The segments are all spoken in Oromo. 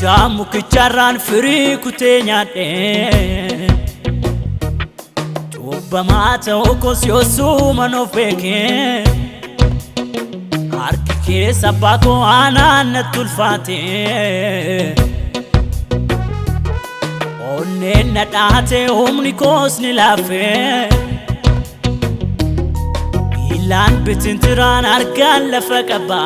Jamu kicharan firi kutenyade Chuba mata okos yosu manofeke Harki ke sabako anan tulfate Onne nadate omni kos nilafe Ilan bitintiran argan lafakaba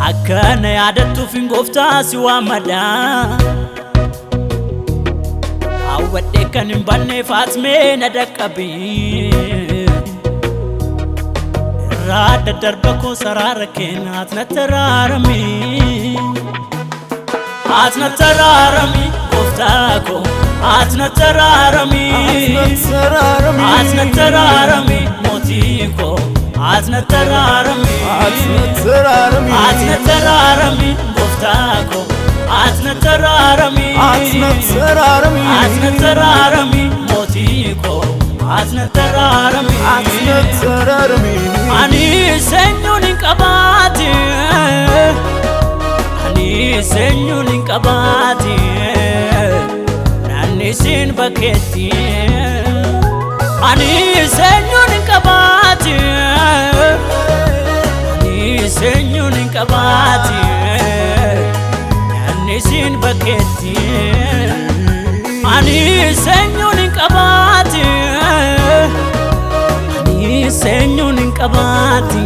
Akkana yaadatu fingoftaa si waamada Hawwadhe kan hin banne Faatmee na dhaqqabe Irraa daddarba koo saraara keenya ati na taraarami Ati na taraarami gooftaa koo ati na taraarami Ati na taraarami mootii koo ati na taraarami ati na taraarami gooftaa koo ati na taraarami mootii koo ati na taraarami ani seenyuun hin qabaati ani seenyuun hin qabaati nanni siin bakkeetti ani seenyuun hin qabaati Senyun in kabati Ani sin baketi Ani senyun in kabati Ani senyun in kabati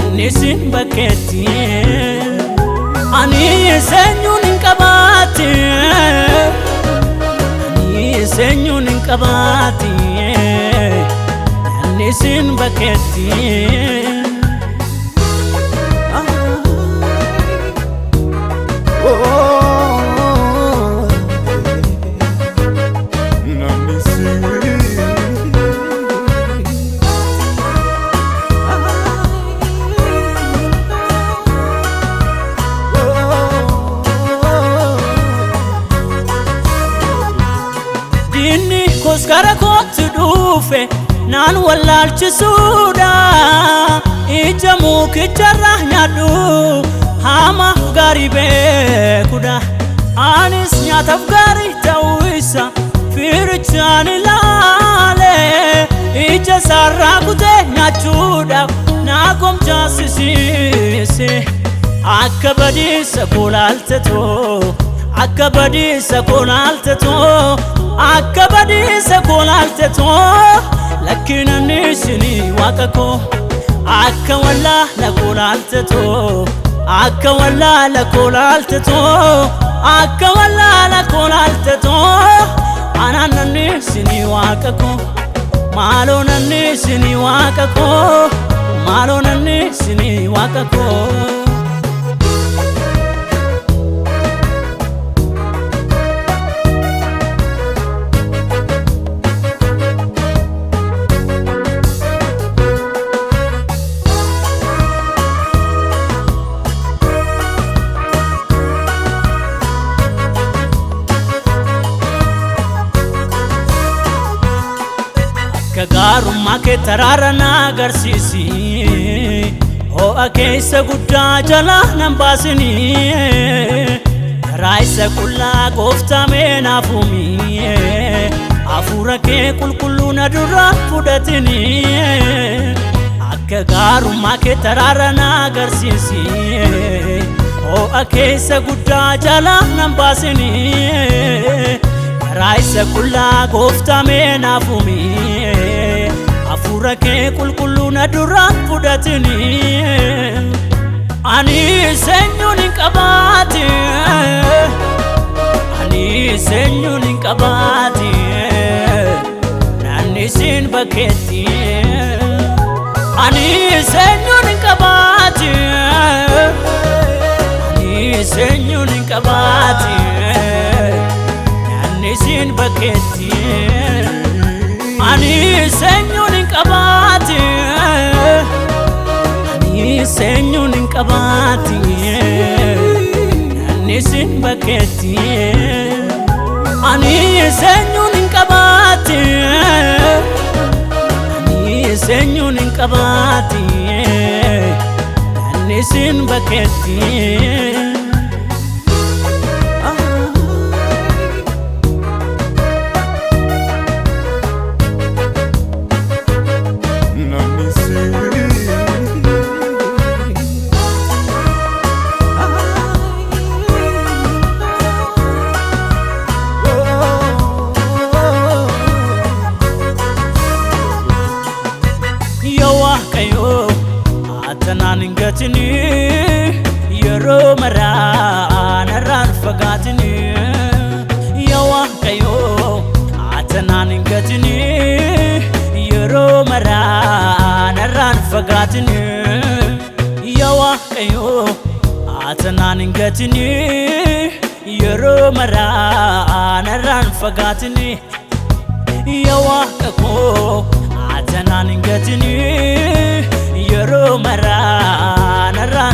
Ani sin baketi Ani senyun in kabati Ani senyun in kabati Ani sin baketi Dini koskara kotu dufe Nan wallaalchisuudha Ija mukicharra nyaadhu Hama gaarii beekuudha Anis nyaataaf gaarii ta'uu isa Firichaan ilaale Ija sarraa kutee nyaachuudhaaf Na gomjaasisiise Akka badiisa kolaaltetoo Akka badiisa kolaaltetoo Akka badiisa kolaaltetoo Lakkinanni isinii waaqa koo Akka wallaala kolaaltetoo Akka wallaala kolaaltetoo Akka wallaala kolaaltetoo Anananni isinii waaqa koo Maaloo nanni isinii waaqa koo Maaloo nanni isinii waaqa koo Garummaa kee taraara na agarsiisi Ho'a keessa guddaa jala nan baasini Karaa isa qullaa gooftaa mee naaf uumi Hafuura kee qulqulluu na dura fudhatini Akka garummaa kee taraara na agarsiisi Ho'a keessa guddaa jala nan baasini Karaa isa qullaa gooftaa mee naaf uumi Hafuura kee qulqulluu na dura fudhatini Ani seenyuun hin qabaati Ani seenyuun hin qabaati Nanni siin bakkeetti Ani seenyuun hin qabaati Ani seenyuun hin qabaati Nanni siin bakkeetti Ani seenyuun hin qabaati Ani seenyuun hin qabaati Nanni siin bakkeetti Ani seenyuun hin qabaati Ani seenyuun hin qabaati sin baketti Atanangatini yero marana ran fagatini yawa kayo atanangatini yero marana ran fagatini yawa kayo atanangatini yero marana ran fagatini yawa kako atanangatini yero marana ran